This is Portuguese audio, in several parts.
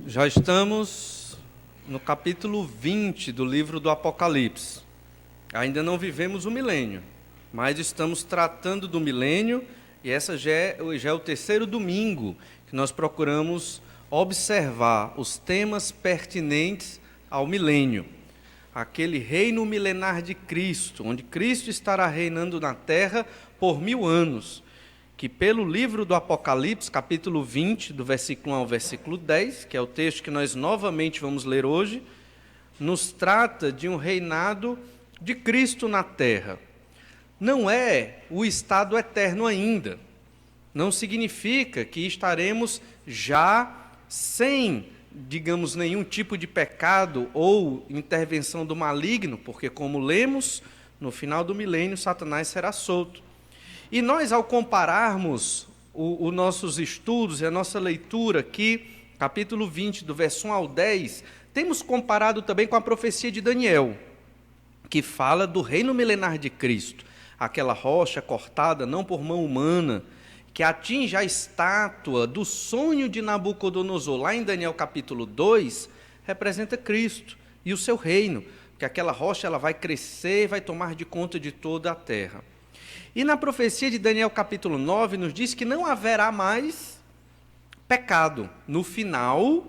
Já estamos no capítulo 20 do livro do Apocalipse. Ainda não vivemos o milênio, mas estamos tratando do milênio e essa já é o terceiro domingo que nós procuramos observar os temas pertinentes ao milênio. Aquele reino milenar de Cristo, onde Cristo estará reinando na terra por 1000 anos, que pelo livro do Apocalipse, capítulo 20, do versículo 1 ao versículo 10, que é o texto que nós novamente vamos ler hoje, nos trata de um reinado de Cristo na terra. Não é o estado eterno ainda. Não significa que estaremos já sem, digamos, nenhum tipo de pecado ou intervenção do maligno, porque, como lemos, no final do milênio, Satanás será solto. E nós, ao compararmos os nossos estudos e a nossa leitura aqui, capítulo 20, do verso 1 ao 10, temos comparado também com a profecia de Daniel, que fala do reino milenar de Cristo, aquela rocha cortada não por mão humana, que atinge a estátua do sonho de Nabucodonosor, lá em Daniel capítulo 2, representa Cristo e o seu reino, porque aquela rocha ela vai crescer e vai tomar de conta de toda a terra. E na profecia de Daniel capítulo 9 nos diz que não haverá mais pecado no final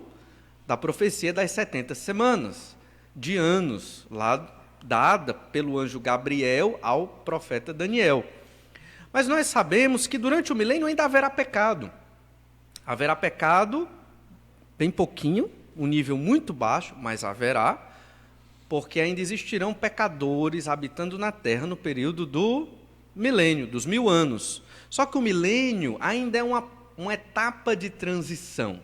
da profecia das 70 semanas, de anos, lá dada pelo anjo Gabriel ao profeta Daniel. Mas nós sabemos que durante o milênio ainda haverá pecado. Haverá pecado, bem pouquinho, um nível muito baixo, mas haverá, porque ainda existirão pecadores habitando na terra no período do milênio, dos 1000 anos. Só que o milênio ainda é uma etapa de transição.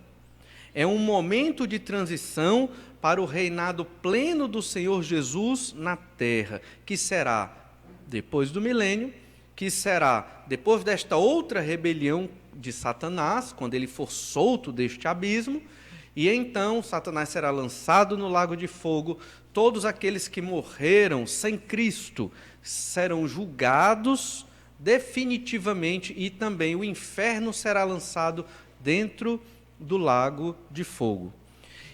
É um momento de transição para o reinado pleno do Senhor Jesus na terra, que será depois do milênio, que será depois desta outra rebelião de Satanás, quando ele for solto deste abismo, e então Satanás será lançado no lago de fogo. Todos aqueles que morreram sem Cristo serão julgados definitivamente e também o inferno será lançado dentro do lago de fogo.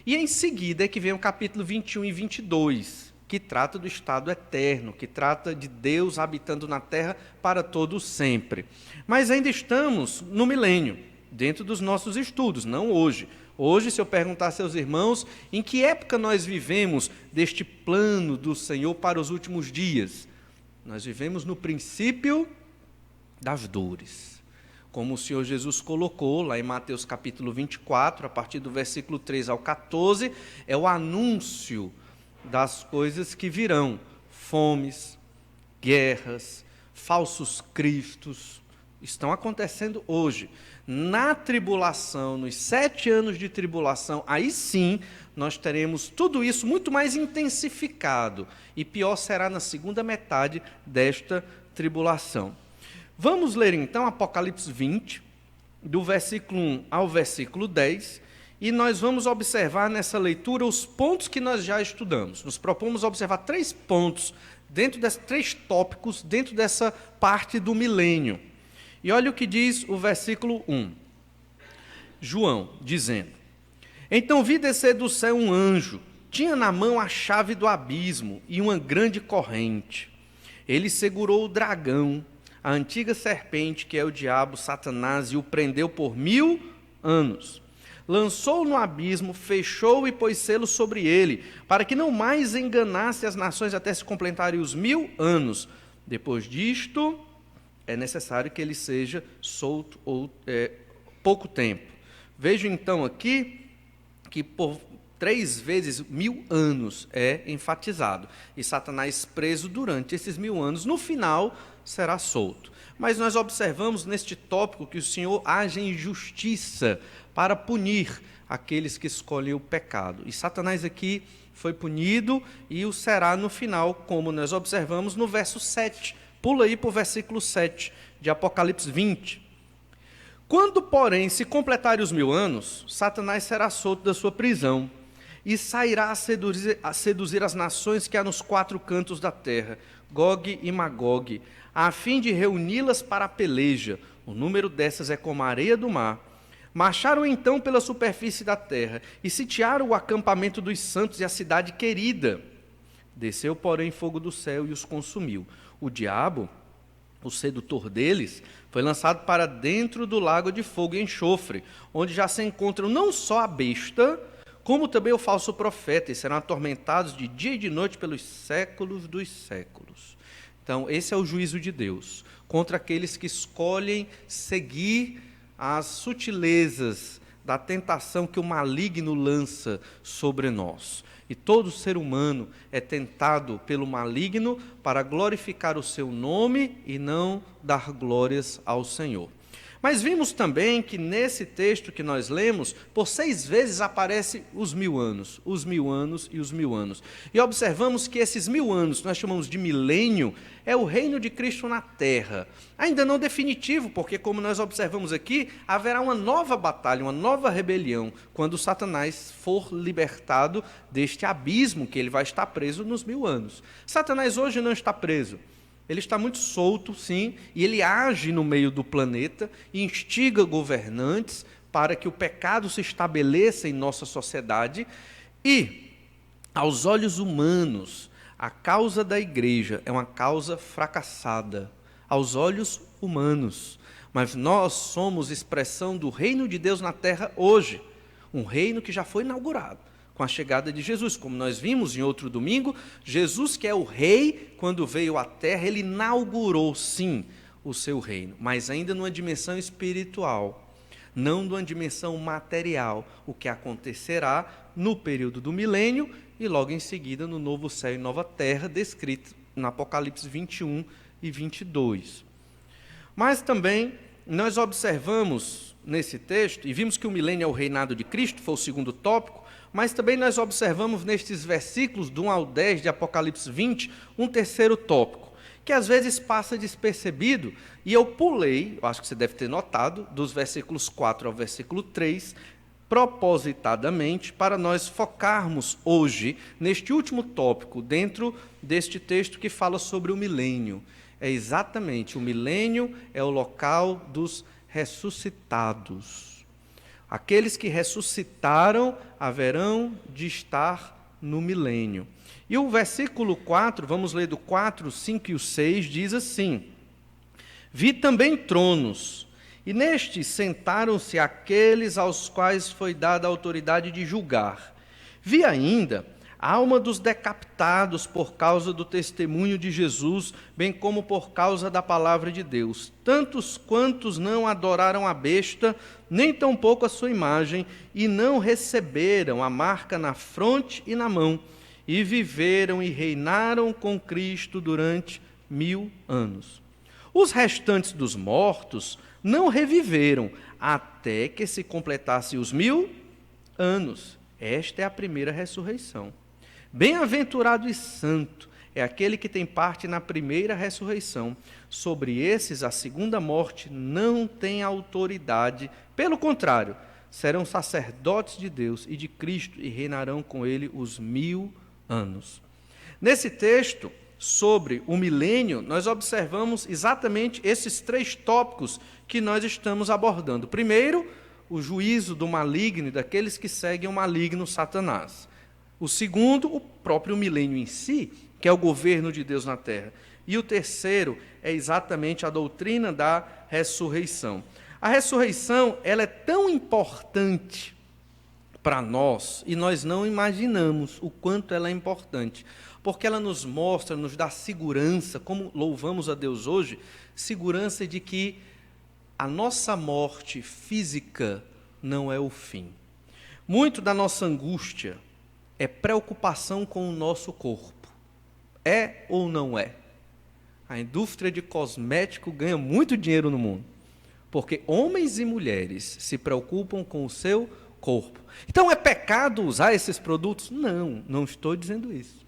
E em seguida é que vem o capítulo 21 e 22, que trata do estado eterno, que trata de Deus habitando na terra para todo sempre. Mas ainda estamos no milênio, dentro dos nossos estudos, não hoje. Hoje, se eu perguntar a seus irmãos, em que época nós vivemos deste plano do Senhor para os últimos dias? Nós vivemos no princípio das dores. Como o Senhor Jesus colocou lá em Mateus capítulo 24, a partir do versículo 3 ao 14, é o anúncio das coisas que virão: fomes, guerras, falsos cristos, estão acontecendo hoje. Na tribulação, nos 7 anos de tribulação, aí sim nós teremos tudo isso muito mais intensificado. E pior será na segunda metade desta tribulação. Vamos ler então Apocalipse 20, do versículo 1 ao versículo 10, e nós vamos observar nessa leitura os pontos que nós já estudamos. Nos propomos observar 3 pontos, dentro desses 3 tópicos, dentro dessa parte do milênio. E olha o que diz o versículo 1. João, dizendo: Então vi descer do céu um anjo, tinha na mão a chave do abismo e uma grande corrente. Ele segurou o dragão, a antiga serpente, que é o diabo, Satanás, e o prendeu por 1000 anos. Lançou-o no abismo, fechou-o e pôs selo sobre ele, para que não mais enganasse as nações até se completarem os 1000 anos. Depois disto, é necessário que ele seja solto pouco tempo. Vejo então aqui que por 3 vezes 1000 anos é enfatizado. E Satanás preso durante esses 1000 anos, no final será solto. Mas nós observamos neste tópico que o Senhor age em justiça para punir aqueles que escolhem o pecado. E Satanás aqui foi punido e o será no final, como nós observamos no verso 7. Pula aí para o versículo 7 de Apocalipse 20. Quando, porém, se completarem os 1000 anos, Satanás será solto da sua prisão e sairá a seduzir as nações que há nos 4 cantos da terra, Gog e Magog, a fim de reuni-las para a peleja. O número dessas é como a areia do mar. Marcharam então pela superfície da terra e sitiaram o acampamento dos santos e a cidade querida. Desceu, porém, fogo do céu e os consumiu. O diabo, o sedutor deles, foi lançado para dentro do lago de fogo e enxofre, onde já se encontram não só a besta, como também o falso profeta, e serão atormentados de dia e de noite pelos séculos dos séculos. Então, esse é o juízo de Deus contra aqueles que escolhem seguir as sutilezas da tentação que o maligno lança sobre nós. E todo ser humano é tentado pelo maligno para glorificar o seu nome e não dar glórias ao Senhor. Mas vimos também que nesse texto que nós lemos, por 6 vezes aparece os 1000 anos, os 1000 anos e os 1000 anos. E observamos que esses 1000 anos, que nós chamamos de milênio, é o reino de Cristo na terra. Ainda não definitivo, porque como nós observamos aqui, haverá uma nova batalha, uma nova rebelião, quando Satanás for libertado deste abismo que ele vai estar preso nos 1000 anos. Satanás hoje não está preso. Ele está muito solto, sim, e ele age no meio do planeta e instiga governantes para que o pecado se estabeleça em nossa sociedade e, aos olhos humanos, a causa da igreja é uma causa fracassada, aos olhos humanos. Mas nós somos expressão do reino de Deus na terra hoje, um reino que já foi inaugurado com a chegada de Jesus. Como nós vimos em outro domingo, Jesus, que é o rei, quando veio à terra, ele inaugurou, sim, o seu reino, mas ainda numa dimensão espiritual, não numa dimensão material, o que acontecerá no período do milênio e logo em seguida no novo céu e nova terra, descrito no Apocalipse 21 e 22. Mas também nós observamos nesse texto, e vimos que o milênio é o reinado de Cristo, foi o segundo tópico, mas também nós observamos nestes versículos do 1 ao 10 de Apocalipse 20, um terceiro tópico, que às vezes passa despercebido, e eu pulei, eu acho que você deve ter notado, dos versículos 4 ao versículo 3, propositadamente, para nós focarmos hoje neste último tópico, dentro deste texto que fala sobre o milênio. É exatamente, o milênio é o local dos ressuscitados. Aqueles que ressuscitaram haverão de estar no milênio. E o versículo 4, vamos ler do 4, 5 e o 6, diz assim: Vi também tronos, e nestes sentaram-se aqueles aos quais foi dada a autoridade de julgar. Vi ainda a alma dos decapitados por causa do testemunho de Jesus, bem como por causa da palavra de Deus, tantos quantos não adoraram a besta, nem tampouco a sua imagem, e não receberam a marca na fronte e na mão, e viveram e reinaram com Cristo durante 1000 anos. Os restantes dos mortos não reviveram, até que se completassem os 1000 anos. Esta é a primeira ressurreição. Bem-aventurado e santo é aquele que tem parte na primeira ressurreição. Sobre esses, a segunda morte não tem autoridade. Pelo contrário, serão sacerdotes de Deus e de Cristo e reinarão com ele os 1000 anos. Nesse texto, sobre o milênio, nós observamos exatamente esses 3 tópicos que nós estamos abordando. Primeiro, o juízo do maligno e daqueles que seguem o maligno Satanás. O segundo, o próprio milênio em si, que é o governo de Deus na terra. E o terceiro é exatamente a doutrina da ressurreição. A ressurreição, ela é tão importante para nós, e nós não imaginamos o quanto ela é importante, porque ela nos mostra, nos dá segurança, como louvamos a Deus hoje, segurança de que a nossa morte física não é o fim. Muito da nossa angústia é preocupação com o nosso corpo. É ou não é? A indústria de cosmético ganha muito dinheiro no mundo, porque homens e mulheres se preocupam com o seu corpo. Então é pecado usar esses produtos? Não, não estou dizendo isso.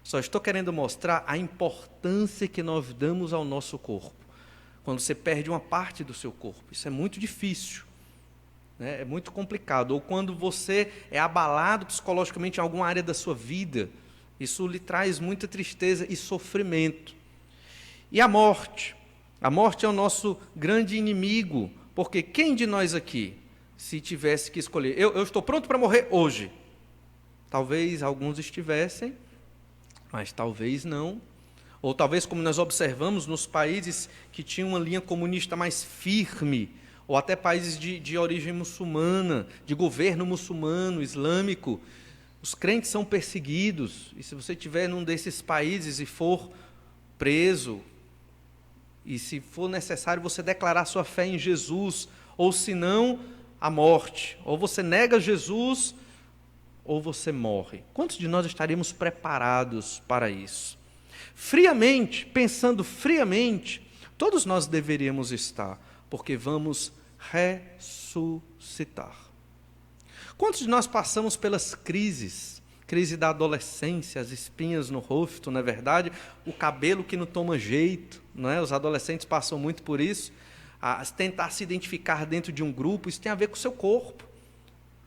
Só estou querendo mostrar a importância que nós damos ao nosso corpo. Quando você perde uma parte do seu corpo, isso é muito difícil. É muito complicado. Ou quando você é abalado psicologicamente em alguma área da sua vida, isso lhe traz muita tristeza e sofrimento. E a morte? A morte é o nosso grande inimigo, porque quem de nós aqui, se tivesse que escolher. Eu estou pronto para morrer hoje. Talvez alguns estivessem, mas talvez não. Ou talvez, como nós observamos nos países que tinham uma linha comunista mais firme, ou até países de origem muçulmana, de governo muçulmano, islâmico, os crentes são perseguidos. E se você estiver num desses países e for preso, e se for necessário você declarar sua fé em Jesus, ou se não, a morte. Ou você nega Jesus, ou você morre. Quantos de nós estaríamos preparados para isso? Friamente, pensando friamente, todos nós deveríamos estar, porque vamos ressuscitar. Quantos de nós passamos pelas crises? Crise da adolescência, as espinhas no rosto, não é verdade? O cabelo que não toma jeito, não é? Os adolescentes passam muito por isso. Tentar se identificar dentro de um grupo, isso tem a ver com o seu corpo.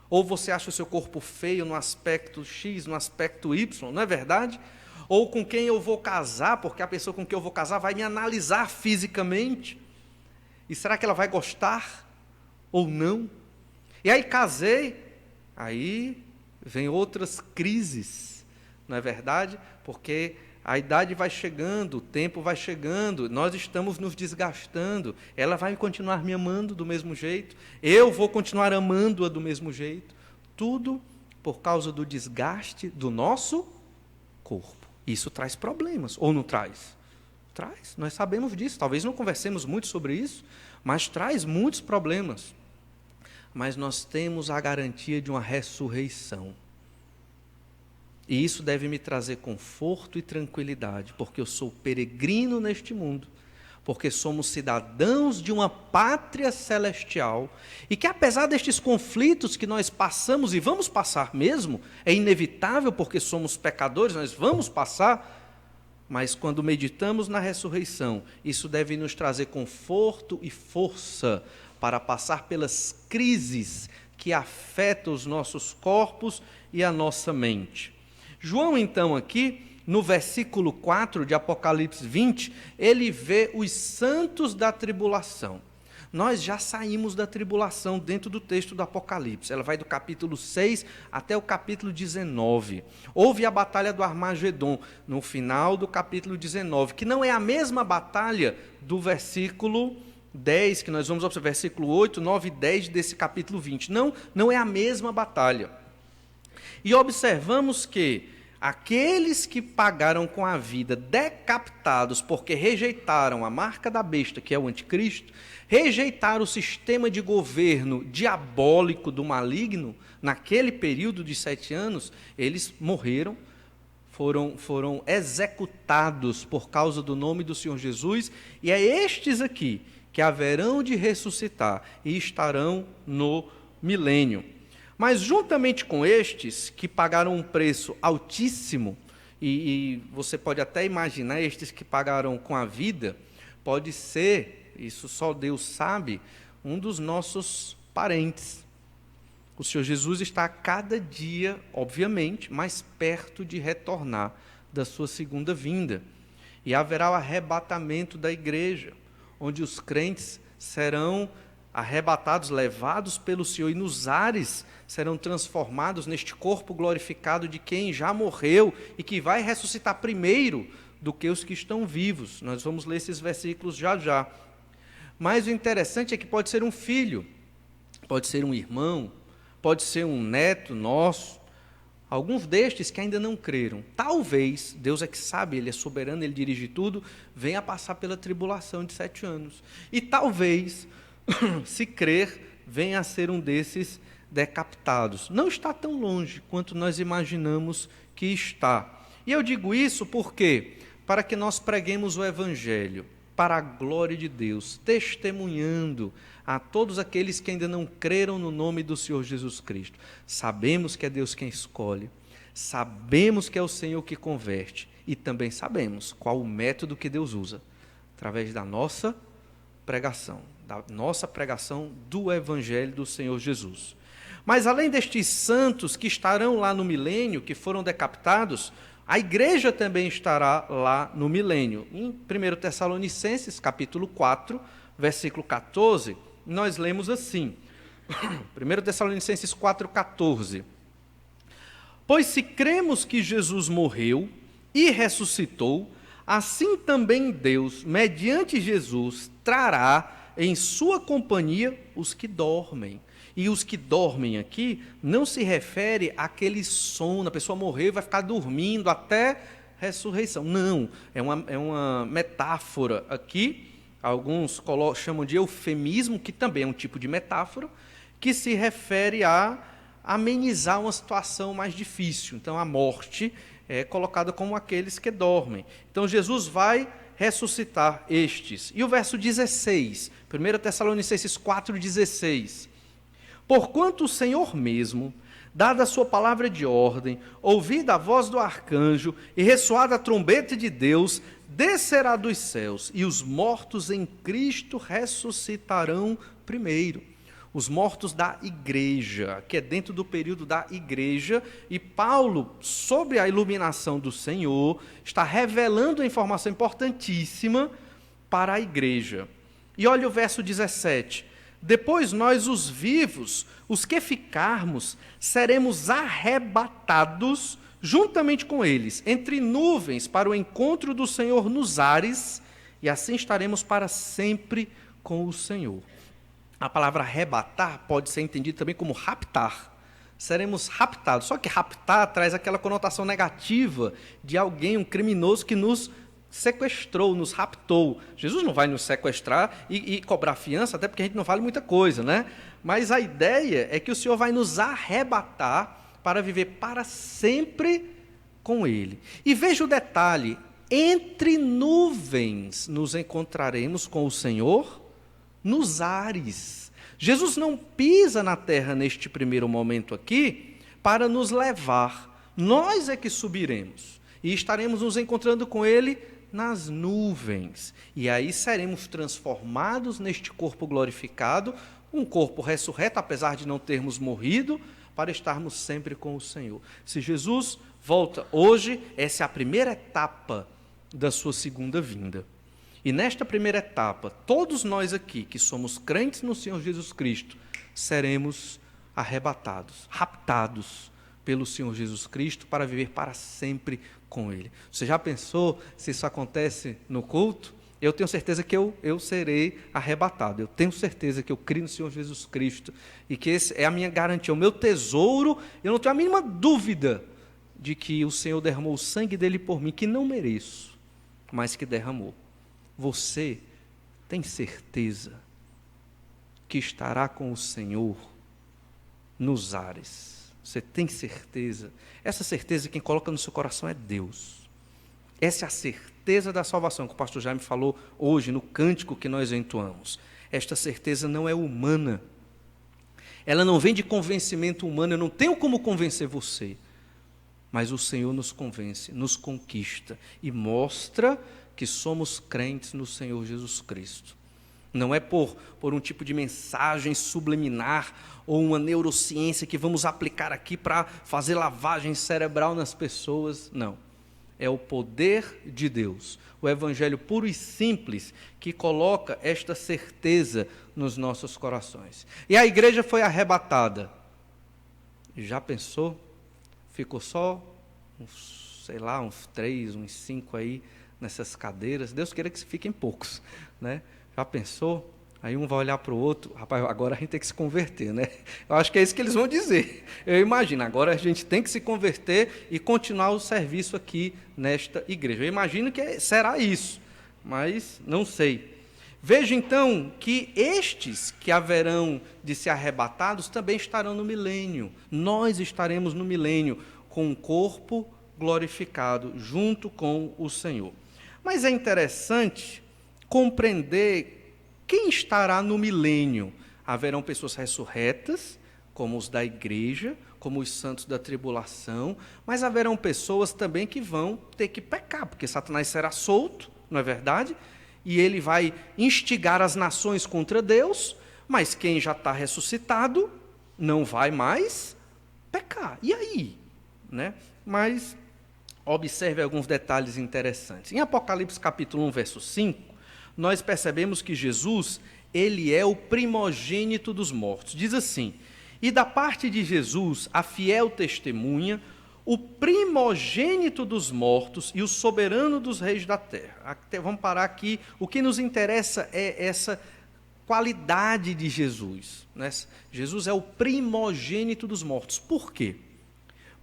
Ou você acha o seu corpo feio no aspecto X, no aspecto Y, não é verdade? Ou com quem eu vou casar, porque a pessoa com quem eu vou casar vai me analisar fisicamente. E será que ela vai gostar ou não? E aí casei, aí vem outras crises, não é verdade? Porque a idade vai chegando, o tempo vai chegando, nós estamos nos desgastando, ela vai continuar me amando do mesmo jeito, eu vou continuar amando-a do mesmo jeito, tudo por causa do desgaste do nosso corpo. Isso traz problemas, ou não traz? Traz, nós sabemos disso, talvez não conversemos muito sobre isso, mas traz muitos problemas. Mas nós temos a garantia de uma ressurreição. E isso deve me trazer conforto e tranquilidade, porque eu sou peregrino neste mundo, porque somos cidadãos de uma pátria celestial, e que apesar destes conflitos que nós passamos, e vamos passar mesmo, é inevitável porque somos pecadores, nós vamos passar, mas quando meditamos na ressurreição, isso deve nos trazer conforto e força para passar pelas crises que afetam os nossos corpos e a nossa mente. João, então, aqui, no versículo 4 de Apocalipse 20, ele vê os santos da tribulação. Nós já saímos da tribulação dentro do texto do Apocalipse. Ela vai do capítulo 6 até o capítulo 19. Houve a batalha do Armagedon, no final do capítulo 19, que não é a mesma batalha do versículo 10, que nós vamos observar, versículo 8, 9 e 10 desse capítulo 20. Não é a mesma batalha. E observamos que aqueles que pagaram com a vida decapitados porque rejeitaram a marca da besta, que é o anticristo, rejeitaram o sistema de governo diabólico do maligno, naquele período de 7 anos, eles morreram, foram executados por causa do nome do Senhor Jesus, e é estes aqui que haverão de ressuscitar e estarão no milênio. Mas juntamente com estes, que pagaram um preço altíssimo, e você pode até imaginar, estes que pagaram com a vida, pode ser, isso só Deus sabe, um dos nossos parentes. O Senhor Jesus está a cada dia, obviamente, mais perto de retornar da sua segunda vinda. E haverá o arrebatamento da igreja, onde os crentes serão arrebatados, levados pelo Senhor, e nos ares serão transformados neste corpo glorificado de quem já morreu e que vai ressuscitar primeiro do que os que estão vivos. Nós vamos ler esses versículos já já. Mas o interessante é que pode ser um filho, pode ser um irmão, pode ser um neto nosso, alguns destes que ainda não creram. Talvez, Deus é que sabe, Ele é soberano, Ele dirige tudo, venha a passar pela tribulação de 7 anos. E talvez, se crer, venha a ser um desses decapitados. Não está tão longe quanto nós imaginamos que está. E eu digo isso porque, para que nós preguemos o Evangelho, para a glória de Deus, testemunhando a todos aqueles que ainda não creram no nome do Senhor Jesus Cristo. Sabemos que é Deus quem escolhe, sabemos que é o Senhor que converte, e também sabemos qual o método que Deus usa, através da nossa pregação do Evangelho do Senhor Jesus. Mas além destes santos que estarão lá no milênio, que foram decapitados, a igreja também estará lá no milênio. Em 1 Tessalonicenses, capítulo 4, versículo 14, nós lemos assim: 1 Tessalonicenses 4,14. Pois se cremos que Jesus morreu e ressuscitou, assim também Deus, mediante Jesus, trará em sua companhia os que dormem. E os que dormem aqui não se refere àquele sono, a pessoa morreu e vai ficar dormindo até ressurreição. Não, é uma metáfora aqui, alguns chamam de eufemismo, que também é um tipo de metáfora, que se refere a amenizar uma situação mais difícil. Então, a morte é colocada como aqueles que dormem. Então, Jesus vai ressuscitar estes. E o verso 16, 1 Tessalonicenses 4,16. Porquanto o Senhor mesmo, dada a sua palavra de ordem, ouvida a voz do arcanjo e ressoada a trombeta de Deus, descerá dos céus, e os mortos em Cristo ressuscitarão primeiro. Os mortos da igreja, que é dentro do período da igreja, e Paulo, sob a iluminação do Senhor, está revelando uma informação importantíssima para a igreja. E olha o verso 17. Depois nós, os vivos, os que ficarmos, seremos arrebatados juntamente com eles, entre nuvens, para o encontro do Senhor nos ares, e assim estaremos para sempre com o Senhor. A palavra arrebatar pode ser entendida também como raptar. Seremos raptados. Só que raptar traz aquela conotação negativa de alguém, um criminoso que nos sequestrou, nos raptou. Jesus não vai nos sequestrar e cobrar fiança, até porque a gente não vale muita coisa, né? Mas a ideia é que o Senhor vai nos arrebatar para viver para sempre com Ele. E veja o detalhe, entre nuvens nos encontraremos com o Senhor nos ares. Jesus não pisa na terra neste primeiro momento aqui para nos levar. Nós é que subiremos e estaremos nos encontrando com Ele nas nuvens. E aí seremos transformados neste corpo glorificado, um corpo ressurreto, apesar de não termos morrido, para estarmos sempre com o Senhor. Se Jesus volta hoje, essa é a primeira etapa da sua segunda vinda. E nesta primeira etapa, todos nós aqui, que somos crentes no Senhor Jesus Cristo, seremos arrebatados, raptados pelo Senhor Jesus Cristo para viver para sempre com Ele. Você já pensou se isso acontece no culto? Eu tenho certeza que eu serei arrebatado. Eu tenho certeza que eu crio no Senhor Jesus Cristo e que esse é a minha garantia, o meu tesouro. Eu não tenho a mínima dúvida de que o Senhor derramou o sangue dele por mim, que não mereço, mas que derramou. Você tem certeza que estará com o Senhor nos ares? Você tem certeza? Essa certeza quem coloca no seu coração é Deus. Essa é a certeza da salvação que o pastor Jaime falou hoje no cântico que nós entoamos. Esta certeza não é humana. Ela não vem de convencimento humano. Eu não tenho como convencer você. Mas o Senhor nos convence, nos conquista e mostra que somos crentes no Senhor Jesus Cristo. Não é por um tipo de mensagem subliminar ou uma neurociência que vamos aplicar aqui para fazer lavagem cerebral nas pessoas. Não. É o poder de Deus, o evangelho puro e simples que coloca esta certeza nos nossos corações. E a igreja foi arrebatada. Já pensou? Ficou só uns 3, uns 5 aí nessas cadeiras. Deus queira que fiquem poucos, né? Já pensou? Aí um vai olhar para o outro, rapaz, agora a gente tem que se converter, né? Eu acho que é isso que eles vão dizer. Eu imagino, agora a gente tem que se converter e continuar o serviço aqui nesta igreja. Eu imagino que será isso, mas não sei. Veja então que estes que haverão de ser arrebatados também estarão no milênio. Nós estaremos no milênio com um corpo glorificado junto com o Senhor. Mas é interessante compreender quem estará no milênio. Haverão pessoas ressurretas, como os da igreja, como os santos da tribulação, mas haverão pessoas também que vão ter que pecar, porque Satanás será solto, não é verdade? E ele vai instigar as nações contra Deus, mas quem já está ressuscitado não vai mais pecar. E aí? Né? Mas observe alguns detalhes interessantes. Em Apocalipse capítulo 1, verso 5, nós percebemos que Jesus ele é o primogênito dos mortos. Diz assim: e da parte de Jesus, a fiel testemunha, o primogênito dos mortos e o soberano dos reis da terra. Vamos parar aqui. O que nos interessa é essa qualidade de Jesus, né? Jesus é o primogênito dos mortos. Por quê?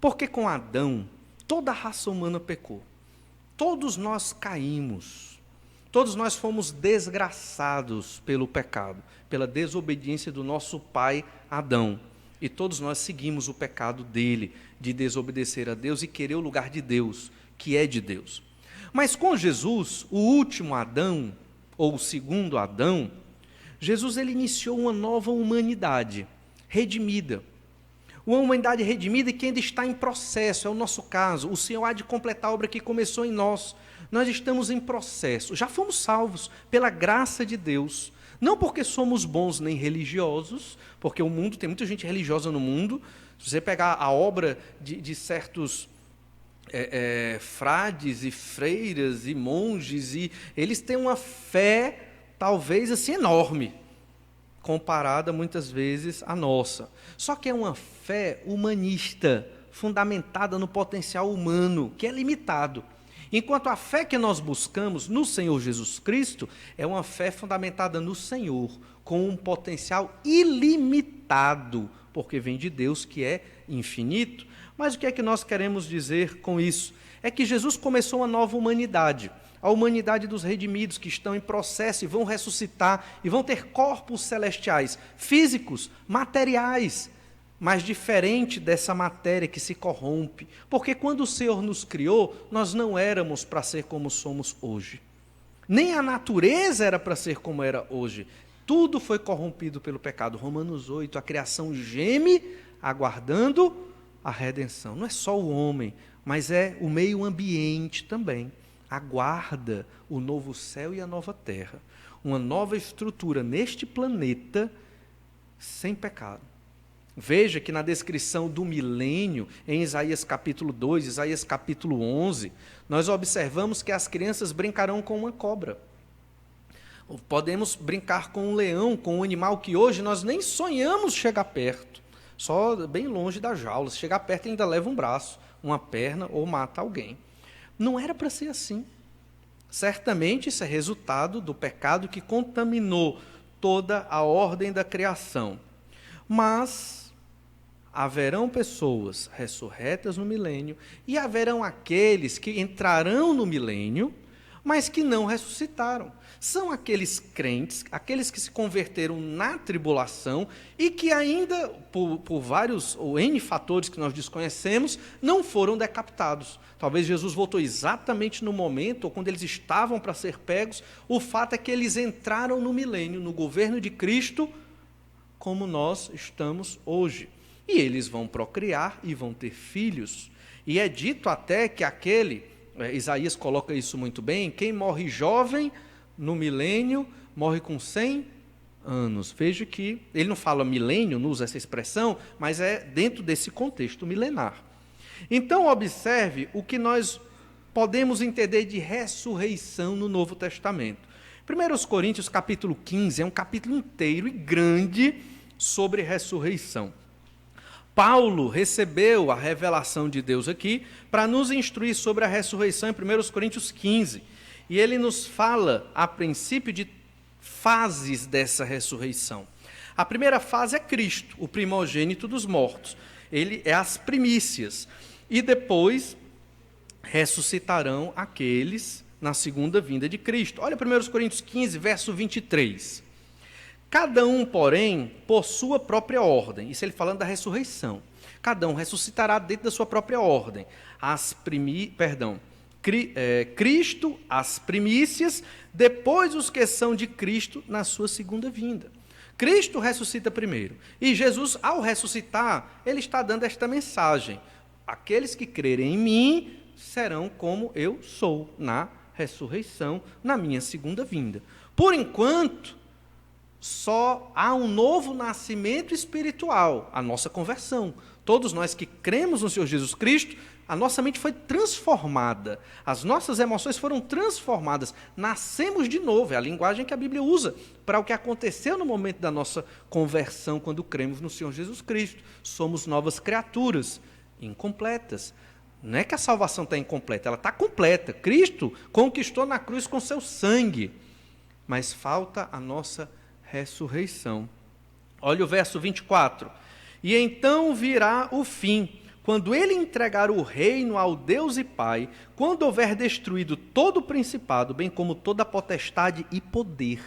Porque com Adão, toda a raça humana pecou. Todos nós caímos. Todos nós fomos desgraçados pelo pecado, pela desobediência do nosso pai Adão. E todos nós seguimos o pecado dele, de desobedecer a Deus e querer o lugar de Deus, que é de Deus. Mas com Jesus, o último Adão, ou o segundo Adão, Jesus ele iniciou uma nova humanidade, redimida. Uma humanidade redimida que ainda está em processo, é o nosso caso. O Senhor há de completar a obra que começou em nós. Nós estamos em processo, já fomos salvos pela graça de Deus. Não porque somos bons nem religiosos, porque o mundo, tem muita gente religiosa no mundo. Se você pegar a obra de certos frades e freiras e monges, e eles têm uma fé, talvez assim, enorme, comparada muitas vezes à nossa. Só que é uma fé humanista, fundamentada no potencial humano, que é limitado. Enquanto a fé que nós buscamos no Senhor Jesus Cristo é uma fé fundamentada no Senhor, com um potencial ilimitado, porque vem de Deus que é infinito. Mas o que é que nós queremos dizer com isso? É que Jesus começou uma nova humanidade, a humanidade dos redimidos que estão em processo e vão ressuscitar e vão ter corpos celestiais, físicos, materiais, mas diferente dessa matéria que se corrompe. Porque quando o Senhor nos criou, nós não éramos para ser como somos hoje. Nem a natureza era para ser como era hoje. Tudo foi corrompido pelo pecado. Romanos 8, a criação geme, aguardando a redenção. Não é só o homem, mas é o meio ambiente também. Aguarda o novo céu e a nova terra. Uma nova estrutura neste planeta sem pecado. Veja que na descrição do milênio, em Isaías capítulo 2, Isaías capítulo 11, nós observamos que as crianças brincarão com uma cobra. Podemos brincar com um leão, com um animal que hoje nós nem sonhamos chegar perto, só bem longe da jaula. Se chegar perto ainda leva um braço, uma perna ou mata alguém. Não era para ser assim. Certamente isso é resultado do pecado que contaminou toda a ordem da criação. Mas haverão pessoas ressurretas no milênio e haverão aqueles que entrarão no milênio, mas que não ressuscitaram. São aqueles crentes, aqueles que se converteram na tribulação e que ainda, por vários ou N fatores que nós desconhecemos, não foram decapitados. Talvez Jesus voltou exatamente no momento, ou quando eles estavam para ser pegos. O fato é que eles entraram no milênio, no governo de Cristo, como nós estamos hoje. E eles vão procriar e vão ter filhos. E é dito até que Isaías coloca isso muito bem, quem morre jovem no milênio, morre com 100 anos. Veja que ele não fala milênio, não usa essa expressão, mas é dentro desse contexto milenar. Então, observe o que nós podemos entender de ressurreição no Novo Testamento. 1 Coríntios capítulo 15 é um capítulo inteiro e grande sobre ressurreição. Paulo recebeu a revelação de Deus aqui para nos instruir sobre a ressurreição em 1 Coríntios 15. E ele nos fala, a princípio, de fases dessa ressurreição. A primeira fase é Cristo, o primogênito dos mortos. Ele é as primícias. E depois ressuscitarão aqueles na segunda vinda de Cristo. Olha 1 Coríntios 15, verso 23. Cada um, porém, por sua própria ordem. Isso ele falando da ressurreição. Cada um ressuscitará dentro da sua própria ordem. Cristo, as primícias, depois os que são de Cristo na sua segunda vinda. Cristo ressuscita primeiro. E Jesus, ao ressuscitar, ele está dando esta mensagem. Aqueles que crerem em mim serão como eu sou na ressurreição, na minha segunda vinda. Por enquanto, só há um novo nascimento espiritual, a nossa conversão. Todos nós que cremos no Senhor Jesus Cristo, a nossa mente foi transformada, as nossas emoções foram transformadas, nascemos de novo, é a linguagem que a Bíblia usa para o que aconteceu no momento da nossa conversão, quando cremos no Senhor Jesus Cristo. Somos novas criaturas, incompletas. Não é que a salvação está incompleta, ela está completa. Cristo conquistou na cruz com seu sangue, mas falta a nossa ressurreição. Olha o verso 24. E então virá o fim, quando ele entregar o reino ao Deus e Pai, quando houver destruído todo o principado, bem como toda a potestade e poder.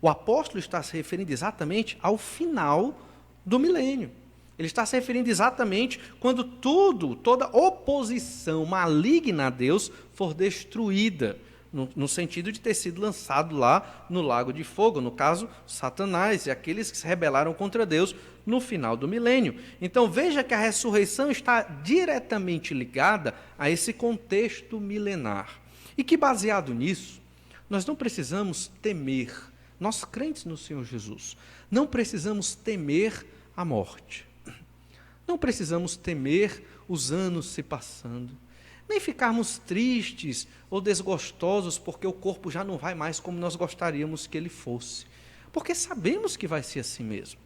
O apóstolo está se referindo exatamente ao final do milênio. Ele está se referindo exatamente quando toda oposição maligna a Deus for destruída, no sentido de ter sido lançado lá no lago de fogo, no caso, Satanás e aqueles que se rebelaram contra Deus no final do milênio. Então veja que a ressurreição está diretamente ligada a esse contexto milenar. E que baseado nisso, nós não precisamos temer, nós crentes no Senhor Jesus, não precisamos temer a morte. Não precisamos temer os anos se passando, nem ficarmos tristes ou desgostosos porque o corpo já não vai mais como nós gostaríamos que ele fosse, porque sabemos que vai ser assim mesmo.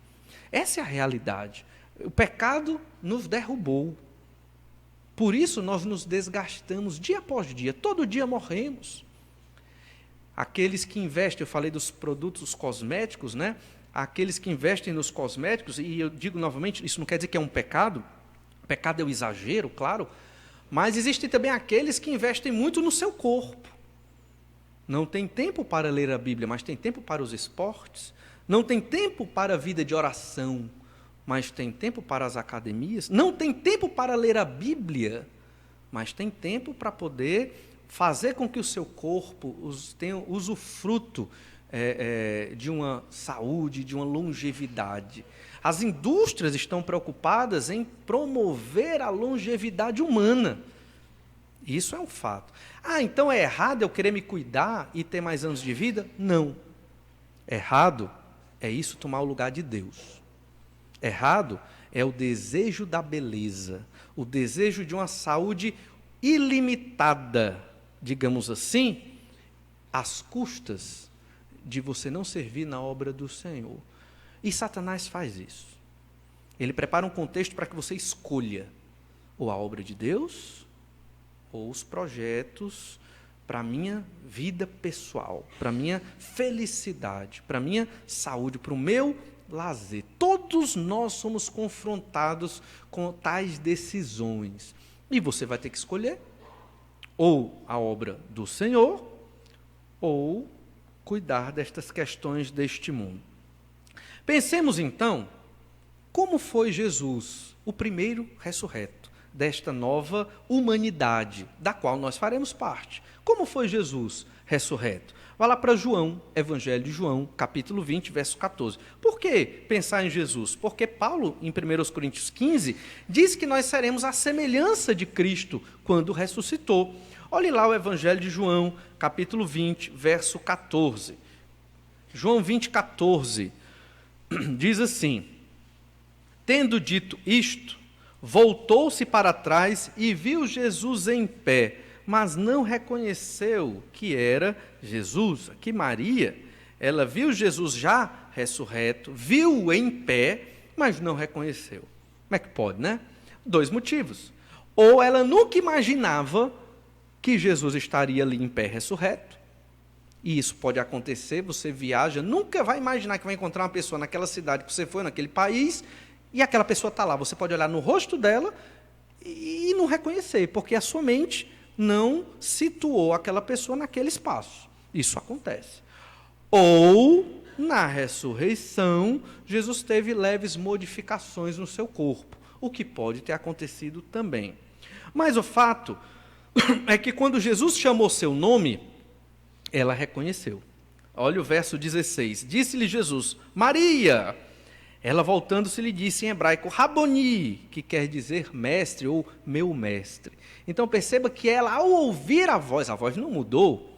Essa é a realidade. O pecado nos derrubou. Por isso nós nos desgastamos dia após dia, todo dia morremos. Aqueles que investem, eu falei dos produtos cosméticos, né? Aqueles que investem nos cosméticos, e eu digo novamente, isso não quer dizer que é um pecado, pecado é o exagero, claro, mas existem também aqueles que investem muito no seu corpo. Não tem tempo para ler a Bíblia, mas tem tempo para os esportes. Não tem tempo para a vida de oração, mas tem tempo para as academias. Não tem tempo para ler a Bíblia, mas tem tempo para poder fazer com que o seu corpo tenha usufruto de uma saúde, de uma longevidade. As indústrias estão preocupadas em promover a longevidade humana. Isso é um fato. Então é errado eu querer me cuidar e ter mais anos de vida? Não. Errado é isso tomar o lugar de Deus. Errado é o desejo da beleza, o desejo de uma saúde ilimitada, digamos assim, às custas de você não servir na obra do Senhor. E Satanás faz isso. Ele prepara um contexto para que você escolha ou a obra de Deus ou os projetos para a minha vida pessoal, para a minha felicidade, para a minha saúde, para o meu lazer. Todos nós somos confrontados com tais decisões. E você vai ter que escolher ou a obra do Senhor ou cuidar destas questões deste mundo. Pensemos então, como foi Jesus, o primeiro ressurreto desta nova humanidade, da qual nós faremos parte. Como foi Jesus ressurreto? Vá lá para João, Evangelho de João, capítulo 20, verso 14. Por que pensar em Jesus? Porque Paulo, em 1 Coríntios 15, diz que nós seremos a semelhança de Cristo quando ressuscitou. Olhe lá o Evangelho de João, capítulo 20, verso 14. João 20, 14, diz assim: tendo dito isto, voltou-se para trás e viu Jesus em pé, mas não reconheceu que era Jesus. Aqui Maria, ela viu Jesus já ressurreto, viu-o em pé, mas não reconheceu. Como é que pode, né? 2 motivos. Ou ela nunca imaginava que Jesus estaria ali em pé ressurreto, e isso pode acontecer, você viaja, nunca vai imaginar que vai encontrar uma pessoa naquela cidade que você foi, naquele país, e aquela pessoa está lá, você pode olhar no rosto dela e não reconhecer, porque a sua mente não situou aquela pessoa naquele espaço. Isso acontece. Ou, na ressurreição, Jesus teve leves modificações no seu corpo, o que pode ter acontecido também. Mas o fato é que quando Jesus chamou seu nome, ela reconheceu. Olha o verso 16. Disse-lhe Jesus, Maria. Ela, voltando-se, lhe disse em hebraico, Raboni, que quer dizer mestre ou meu mestre. Então perceba que ela, ao ouvir a voz não mudou,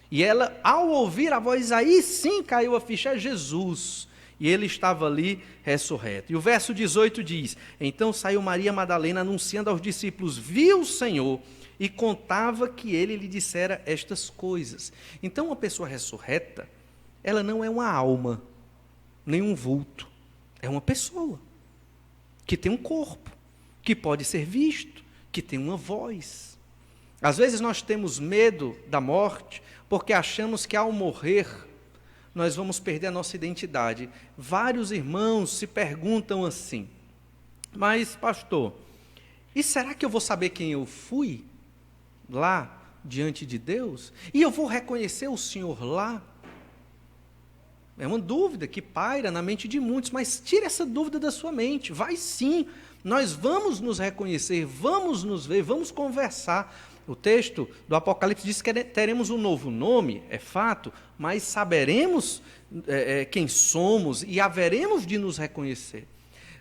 e ela, ao ouvir a voz, aí sim caiu a ficha, é Jesus. e ele estava ali ressurreto. E o verso 18 diz: então saiu Maria Madalena anunciando aos discípulos, viu o Senhor e contava que ele lhe dissera estas coisas. Então uma pessoa ressurreta, ela não é uma alma, nem um vulto, é uma pessoa que tem um corpo, que pode ser visto, que tem uma voz. Às vezes nós temos medo da morte porque achamos que ao morrer nós vamos perder a nossa identidade. Vários irmãos se perguntam assim: mas pastor, e será que eu vou saber quem eu fui lá diante de Deus? E eu vou reconhecer o Senhor lá? É uma dúvida que paira na mente de muitos, mas tira essa dúvida da sua mente. Vai sim, nós vamos nos reconhecer, vamos nos ver, vamos conversar. O texto do Apocalipse diz que teremos um novo nome, é fato, mas saberemos quem somos e haveremos de nos reconhecer.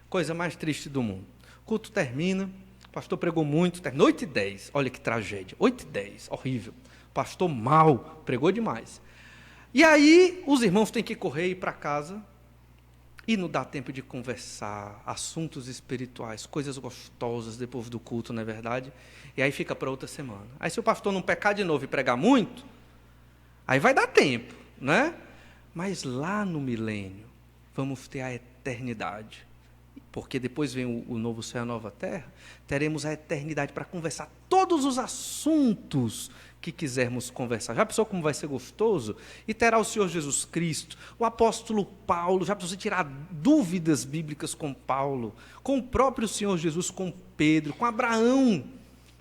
Coisa mais triste do mundo. O culto termina, o pastor pregou muito, terminou 8h10, olha que tragédia, 8h10, horrível. O pastor mal, pregou demais. E aí os irmãos têm que correr e ir para casa e não dá tempo de conversar, assuntos espirituais, coisas gostosas depois do culto, não é verdade? E aí fica para outra semana. Aí se o pastor não pecar de novo e pregar muito, aí vai dar tempo, né? Mas lá no milênio, vamos ter a eternidade. Porque depois vem o novo céu e a nova terra, teremos a eternidade para conversar todos os assuntos que quisermos conversar. Já pensou como vai ser gostoso? E terá o Senhor Jesus Cristo, o apóstolo Paulo, já pensou tirar dúvidas bíblicas com Paulo, com o próprio Senhor Jesus, com Pedro, com Abraão.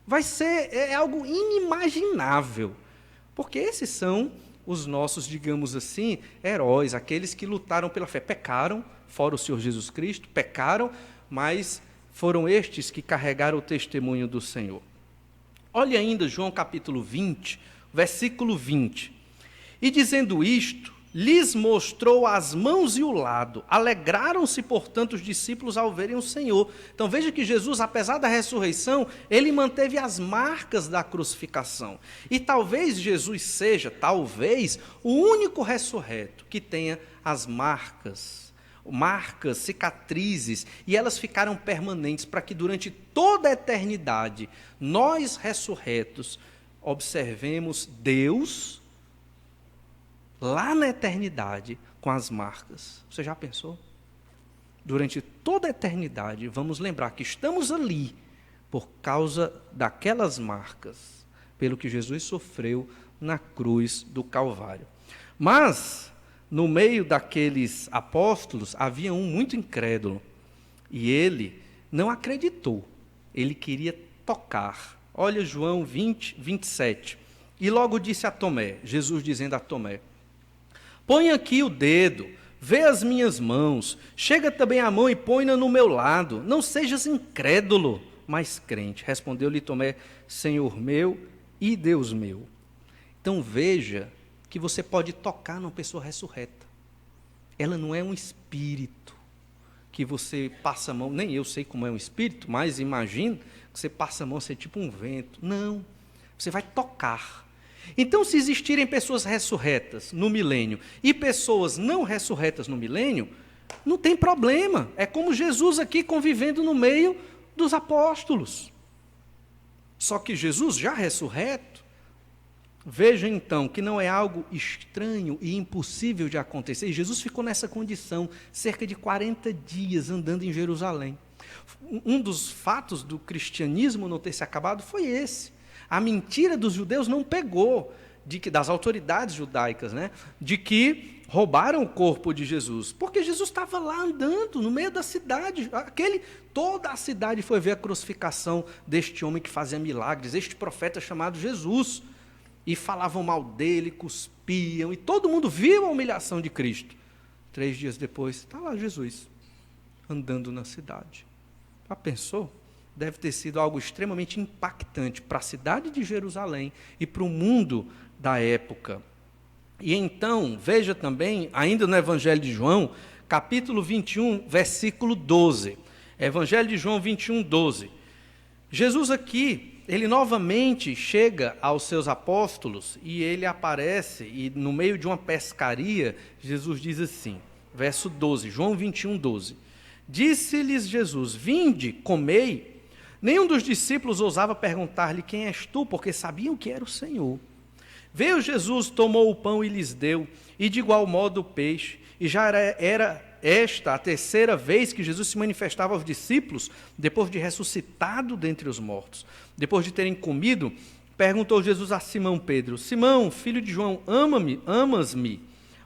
Vai ser algo inimaginável, porque esses são os nossos, digamos assim, heróis, aqueles que lutaram pela fé. Pecaram, fora o Senhor Jesus Cristo, pecaram, mas foram estes que carregaram o testemunho do Senhor. Olha ainda João capítulo 20, versículo 20. E dizendo isto, lhes mostrou as mãos e o lado. Alegraram-se, portanto, os discípulos ao verem o Senhor. Então veja que Jesus, apesar da ressurreição, ele manteve as marcas da crucificação. E talvez Jesus seja, talvez, o único ressurreto que tenha as marcas, cicatrizes, e elas ficaram permanentes para que durante toda a eternidade, nós ressurretos, observemos Deus lá na eternidade com as marcas. Você já pensou? Durante toda a eternidade, vamos lembrar que estamos ali por causa daquelas marcas, pelo que Jesus sofreu na cruz do Calvário. Mas no meio daqueles apóstolos, havia um muito incrédulo, e ele não acreditou, ele queria tocar. Olha João 20, 27. E logo disse a Tomé, Jesus dizendo a Tomé: põe aqui o dedo, vê as minhas mãos, chega também a mão e põe-na no meu lado, não sejas incrédulo, mas crente. Respondeu-lhe Tomé: Senhor meu e Deus meu. Então veja que você pode tocar numa pessoa ressurreta. Ela não é um espírito que você passa a mão, nem eu sei como é um espírito, mas imagino que você passa a mão, você é tipo um vento. Não, você vai tocar. Então, se existirem pessoas ressurretas no milênio e pessoas não ressurretas no milênio, não tem problema. É como Jesus aqui convivendo no meio dos apóstolos. Só que Jesus já ressurreto, veja então que não é algo estranho e impossível de acontecer. E Jesus ficou nessa condição cerca de 40 dias andando em Jerusalém. Um dos fatos do cristianismo não ter se acabado foi esse. A mentira dos judeus não pegou, das autoridades judaicas, né, de que roubaram o corpo de Jesus, porque Jesus estava lá andando no meio da cidade. Toda a cidade foi ver a crucificação deste homem que fazia milagres, este profeta chamado Jesus. E falavam mal dele, cuspiam, e todo mundo viu a humilhação de Cristo. 3 dias depois, está lá Jesus, andando na cidade. Já pensou? Deve ter sido algo extremamente impactante para a cidade de Jerusalém e para o mundo da época. E então, veja também, ainda no Evangelho de João, capítulo 21, versículo 12. Evangelho de João 21, 12. Jesus aqui, ele novamente chega aos seus apóstolos e ele aparece, e no meio de uma pescaria, Jesus diz assim, verso 12, João 21, 12. Disse-lhes Jesus: vinde, comei. Nenhum dos discípulos ousava perguntar-lhe: quem és tu? Porque sabiam que era o Senhor. Veio Jesus, tomou o pão e lhes deu, e de igual modo o peixe. E já era esta a terceira vez que Jesus se manifestava aos discípulos, depois de ressuscitado dentre os mortos. Depois de terem comido, perguntou Jesus a Simão Pedro: Simão, filho de João, amas-me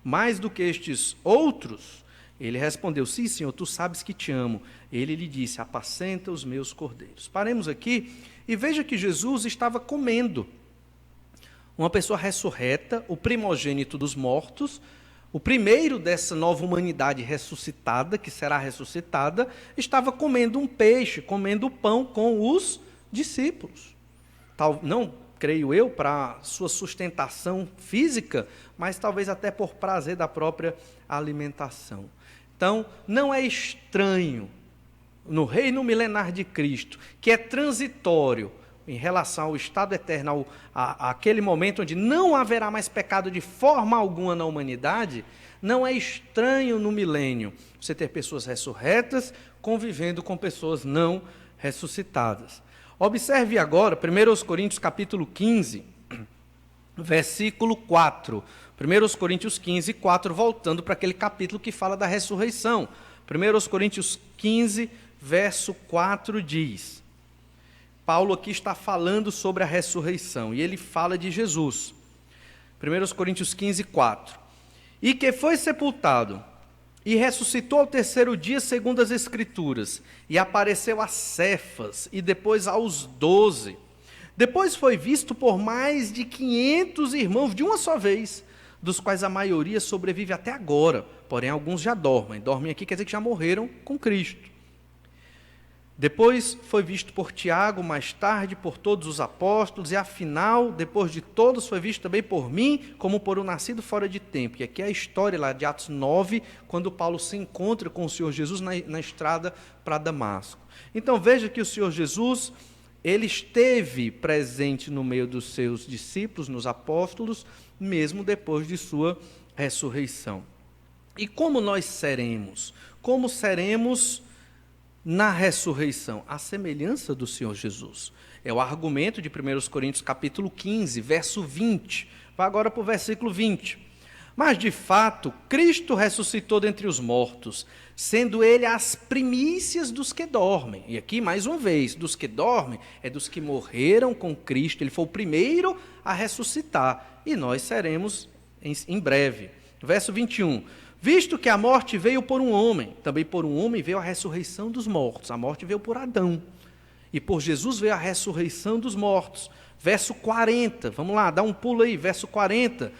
mais do que estes outros? Ele respondeu: sim, Senhor, tu sabes que te amo. Ele lhe disse: apacenta os meus cordeiros. Paremos aqui e veja que Jesus estava comendo. Uma pessoa ressurreta, o primogênito dos mortos, o primeiro dessa nova humanidade ressuscitada, que será ressuscitada, estava comendo um peixe, comendo pão com os discípulos. Não, creio eu, para sua sustentação física, mas talvez até por prazer da própria alimentação. Então, não é estranho, no reino milenar de Cristo, que é transitório em relação ao estado eterno, àquele momento onde não haverá mais pecado de forma alguma na humanidade, não é estranho no milênio você ter pessoas ressurretas convivendo com pessoas não ressuscitadas. Observe agora 1 Coríntios capítulo 15, versículo 4. 1 Coríntios 15, 4, voltando para aquele capítulo que fala da ressurreição. 1 Coríntios 15, verso 4 diz... Paulo aqui está falando sobre a ressurreição, e ele fala de Jesus. 1 Coríntios 15, 4. E que foi sepultado, e ressuscitou ao terceiro dia, segundo as Escrituras, e apareceu a Cefas, e depois aos 12. Depois foi visto por mais de 500 irmãos de uma só vez, dos quais a maioria sobrevive até agora, porém alguns já dormem. Dormem aqui quer dizer que já morreram com Cristo. Depois foi visto por Tiago, mais tarde por todos os apóstolos, e afinal, depois de todos, foi visto também por mim, como por um nascido fora de tempo. E aqui é a história lá de Atos 9, quando Paulo se encontra com o Senhor Jesus na estrada para Damasco. Então veja que o Senhor Jesus, ele esteve presente no meio dos seus discípulos, nos apóstolos, mesmo depois de sua ressurreição. E como nós seremos? Como seremos na ressurreição? A semelhança do Senhor Jesus. É o argumento de 1 Coríntios capítulo 15, verso 20. Vai agora para o versículo 20. Mas, de fato, Cristo ressuscitou dentre os mortos, sendo ele as primícias dos que dormem. E aqui, mais uma vez, dos que dormem, é dos que morreram com Cristo. Ele foi o primeiro a ressuscitar. E nós seremos em breve. Verso 21. Visto que a morte veio por um homem, também por um homem veio a ressurreição dos mortos. A morte veio por Adão. E por Jesus veio a ressurreição dos mortos. Verso 40, vamos lá, dá um pulo aí, verso 40.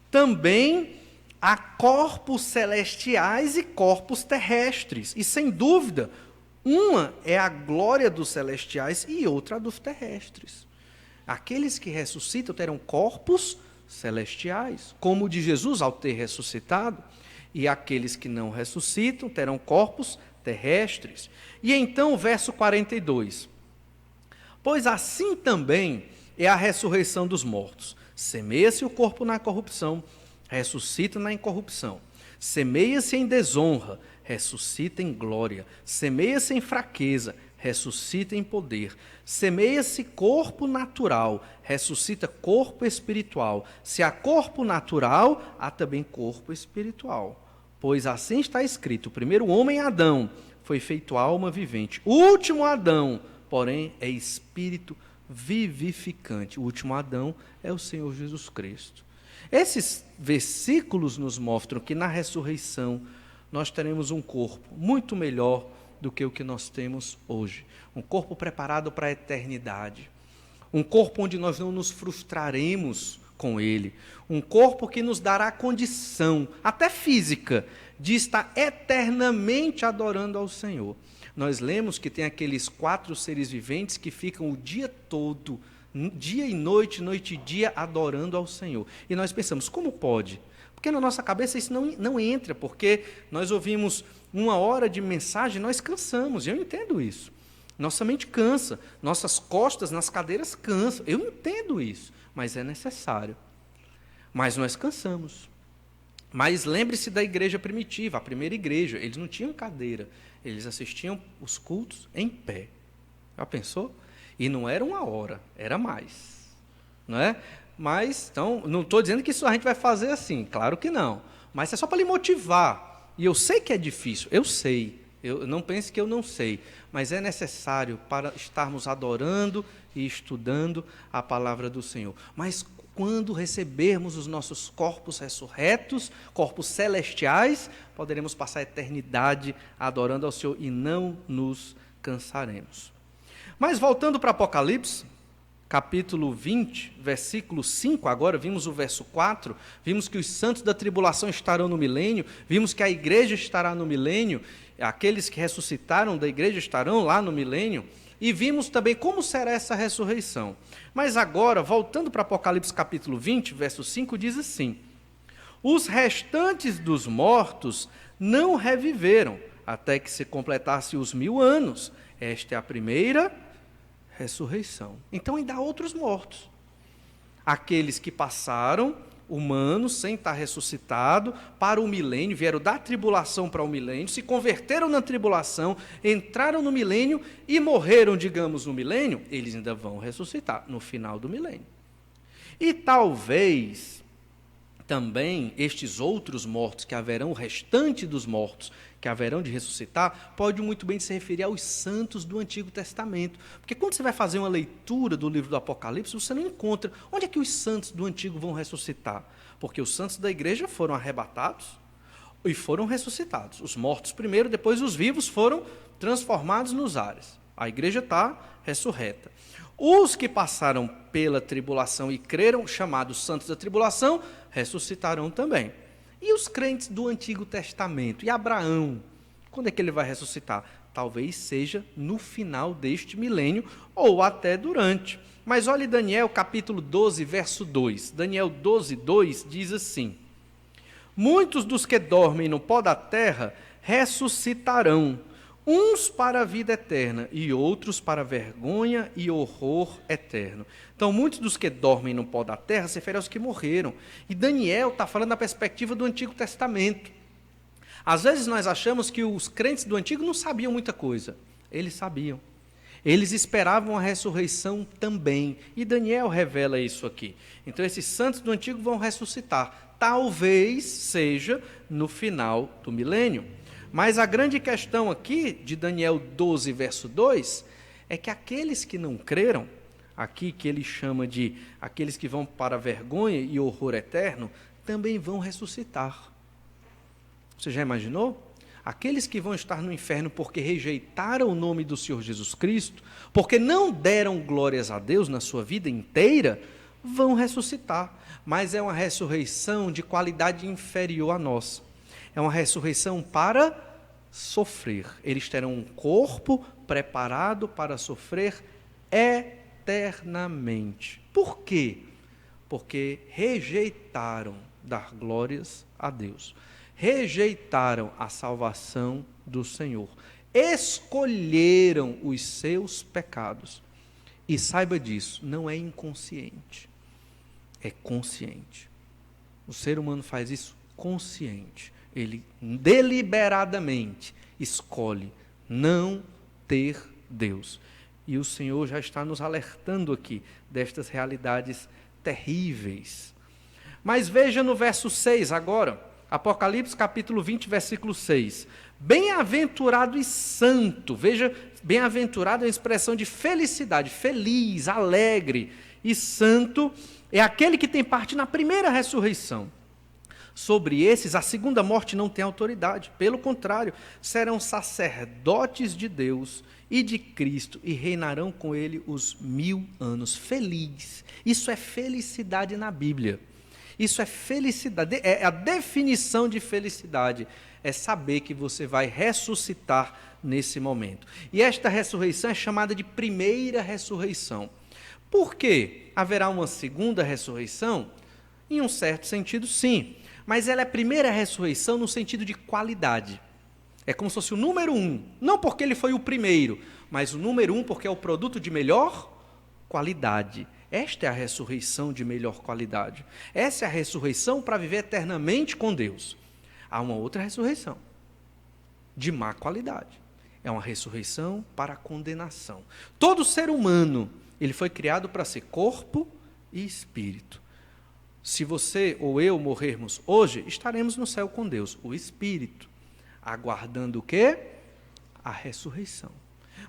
Também há corpos celestiais e corpos terrestres. E sem dúvida, uma é a glória dos celestiais e outra a dos terrestres. Aqueles que ressuscitam terão corpos celestiais, como o de Jesus ao ter ressuscitado. E aqueles que não ressuscitam terão corpos terrestres. E então o verso 42. Pois assim também é a ressurreição dos mortos. Semeia-se o corpo na corrupção, ressuscita na incorrupção. Semeia-se em desonra, ressuscita em glória. Semeia-se em fraqueza, ressuscita em poder. Semeia-se corpo natural, ressuscita corpo espiritual. Se há corpo natural, há também corpo espiritual. Pois assim está escrito: o primeiro homem, Adão, foi feito alma vivente. O último Adão, porém, é espírito vivificante. O último Adão é o Senhor Jesus Cristo. Esses versículos nos mostram que na ressurreição nós teremos um corpo muito melhor do que o que nós temos hoje. Um corpo preparado para a eternidade. Um corpo onde nós não nos frustraremos com ele. Um corpo que nos dará condição, até física, de estar eternamente adorando ao Senhor. Nós lemos que tem aqueles 4 seres viventes que ficam o dia todo, dia e noite, noite e dia, adorando ao Senhor. E nós pensamos, como pode? Porque na nossa cabeça isso não entra, porque nós ouvimos 1 hora de mensagem, nós cansamos, eu entendo isso. Nossa mente cansa, nossas costas nas cadeiras cansam, eu entendo isso, mas é necessário. Mas nós cansamos. Mas lembre-se da igreja primitiva, a primeira igreja. Eles não tinham cadeira, eles assistiam os cultos em pé. Já pensou? E não era 1 hora, era mais. Não é? Mas, então, não estou dizendo que isso a gente vai fazer assim, claro que não. Mas é só para lhe motivar. E eu sei que é difícil, eu sei. Eu não pense que eu não sei. Mas é necessário para estarmos adorando e estudando a palavra do Senhor. Mas quando recebermos os nossos corpos ressurretos, corpos celestiais, poderemos passar a eternidade adorando ao Senhor e não nos cansaremos. Mas voltando para Apocalipse, capítulo 20, versículo 5, agora vimos o verso 4, vimos que os santos da tribulação estarão no milênio, vimos que a igreja estará no milênio, aqueles que ressuscitaram da igreja estarão lá no milênio, e vimos também como será essa ressurreição. Mas agora, voltando para Apocalipse capítulo 20, verso 5, diz assim: os restantes dos mortos não reviveram, até que se completasse os 1000 anos. Esta é a primeira ressurreição. Então ainda há outros mortos. Aqueles que passaram, humanos, sem estar ressuscitado, para o milênio, vieram da tribulação para o milênio, se converteram na tribulação, entraram no milênio e morreram, digamos, no milênio, eles ainda vão ressuscitar no final do milênio. E talvez também estes outros mortos, que haverão, o restante dos mortos, que haverão de ressuscitar, pode muito bem se referir aos santos do Antigo Testamento. Porque quando você vai fazer uma leitura do livro do Apocalipse, você não encontra onde é que os santos do Antigo vão ressuscitar. Porque os santos da igreja foram arrebatados e foram ressuscitados. Os mortos primeiro, depois os vivos foram transformados nos ares. A igreja está ressurreta. Os que passaram pela tribulação e creram, chamados santos da tribulação, ressuscitarão também. E os crentes do Antigo Testamento? E Abraão? Quando é que ele vai ressuscitar? Talvez seja no final deste milênio ou até durante. Mas olhe Daniel capítulo 12, verso 2. Daniel 12, 2 diz assim: muitos dos que dormem no pó da terra ressuscitarão, uns para a vida eterna e outros para vergonha e horror eterno. Então, muitos dos que dormem no pó da terra se referem aos que morreram. E Daniel está falando da perspectiva do Antigo Testamento. Às vezes nós achamos que os crentes do Antigo não sabiam muita coisa. Eles sabiam. Eles esperavam a ressurreição também. E Daniel revela isso aqui. Então, esses santos do Antigo vão ressuscitar. Talvez seja no final do milênio. Mas a grande questão aqui, de Daniel 12, verso 2, é que aqueles que não creram, aqui que ele chama de aqueles que vão para a vergonha e horror eterno, também vão ressuscitar. Você já imaginou? Aqueles que vão estar no inferno porque rejeitaram o nome do Senhor Jesus Cristo, porque não deram glórias a Deus na sua vida inteira, vão ressuscitar. Mas é uma ressurreição de qualidade inferior à nossa. É uma ressurreição para sofrer. Eles terão um corpo preparado para sofrer eternamente. Por quê? Porque rejeitaram dar glórias a Deus. Rejeitaram a salvação do Senhor. Escolheram os seus pecados. E saiba disso, não é inconsciente. É consciente. O ser humano faz isso consciente. Ele deliberadamente escolhe não ter Deus. E o Senhor já está nos alertando aqui destas realidades terríveis. Mas veja no verso 6 agora, Apocalipse capítulo 20, versículo 6. Bem-aventurado e santo, veja, bem-aventurado é uma expressão de felicidade, feliz, alegre e santo, é aquele que tem parte na primeira ressurreição. Sobre esses, a segunda morte não tem autoridade. Pelo contrário, serão sacerdotes de Deus e de Cristo e reinarão com ele os 1000 anos. Feliz. Isso é felicidade na Bíblia. Isso é felicidade. É a definição de felicidade. É saber que você vai ressuscitar nesse momento. E esta ressurreição é chamada de primeira ressurreição. Por quê? Haverá uma segunda ressurreição? Em um certo sentido, sim. Mas ela é a primeira ressurreição no sentido de qualidade. É como se fosse o número 1. Não porque ele foi o primeiro, mas o número 1 porque é o produto de melhor qualidade. Esta é a ressurreição de melhor qualidade. Essa é a ressurreição para viver eternamente com Deus. Há uma outra ressurreição, de má qualidade. É uma ressurreição para a condenação. Todo ser humano, ele foi criado para ser corpo e espírito. Se você ou eu morrermos hoje, estaremos no céu com Deus, o espírito, aguardando o quê? A ressurreição.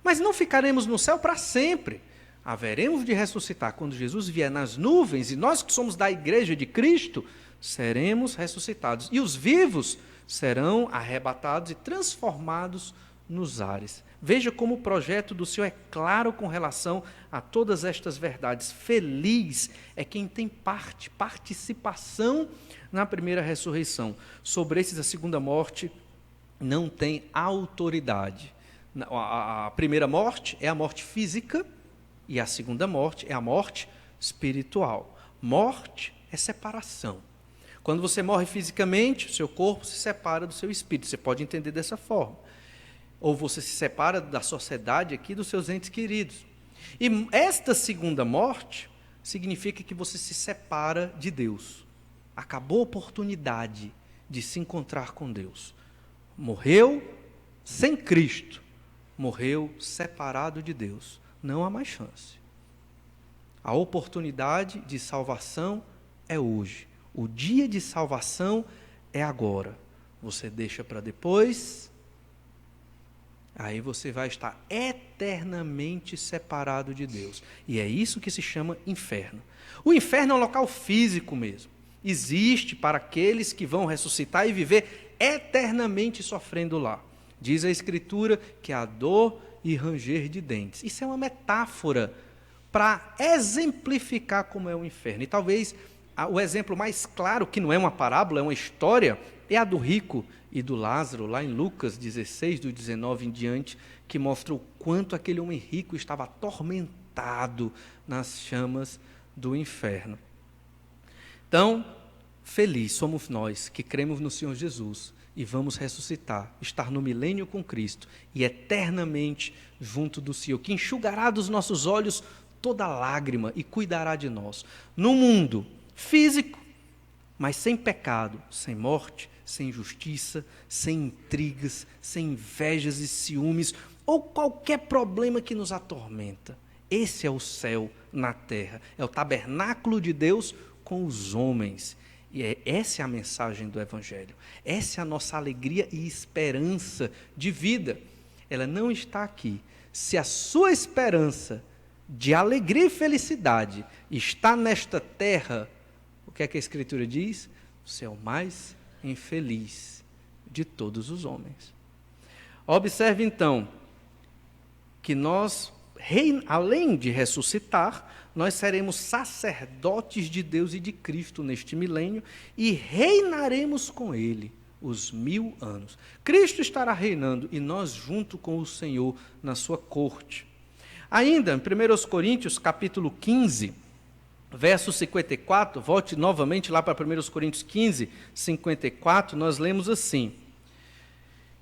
Mas não ficaremos no céu para sempre. Haveremos de ressuscitar quando Jesus vier nas nuvens, e nós que somos da igreja de Cristo, seremos ressuscitados. E os vivos serão arrebatados e transformados nos ares. Veja como o projeto do Senhor é claro com relação a todas estas verdades. Feliz é quem tem participação na primeira ressurreição. Sobre esses, a segunda morte não tem autoridade. A primeira morte é a morte física e a segunda morte é a morte espiritual. Morte é separação. Quando você morre fisicamente, o seu corpo se separa do seu espírito. Você pode entender dessa forma. Ou você se separa da sociedade aqui, dos seus entes queridos. E esta segunda morte significa que você se separa de Deus. Acabou a oportunidade de se encontrar com Deus. Morreu sem Cristo. Morreu separado de Deus. Não há mais chance. A oportunidade de salvação é hoje. O dia de salvação é agora. Você deixa para depois, aí você vai estar eternamente separado de Deus. E é isso que se chama inferno. O inferno é um local físico mesmo. Existe para aqueles que vão ressuscitar e viver eternamente sofrendo lá. Diz a Escritura que há dor e ranger de dentes. Isso é uma metáfora para exemplificar como é o inferno. E talvez o exemplo mais claro, que não é uma parábola, é uma história, é a do rico e do Lázaro, lá em Lucas 16, do 19 em diante, que mostra o quanto aquele homem rico estava atormentado nas chamas do inferno. Então, feliz somos nós que cremos no Senhor Jesus e vamos ressuscitar, estar no milênio com Cristo e eternamente junto do Senhor, que enxugará dos nossos olhos toda lágrima e cuidará de nós. No mundo físico, mas sem pecado, sem morte, sem injustiça, sem intrigas, sem invejas e ciúmes, ou qualquer problema que nos atormenta. Esse é o céu na terra, é o tabernáculo de Deus com os homens. E essa é a mensagem do Evangelho. Essa é a nossa alegria e esperança de vida. Ela não está aqui. Se a sua esperança de alegria e felicidade está nesta terra, o que é que a Escritura diz? Você é o mais infeliz de todos os homens. Observe então que nós, além de ressuscitar, nós seremos sacerdotes de Deus e de Cristo neste milênio e reinaremos com Ele os 1000 anos. Cristo estará reinando e nós junto com o Senhor na sua corte. Ainda, em 1 Coríntios, capítulo 15, verso 54, volte novamente lá para 1 Coríntios 15, 54, nós lemos assim: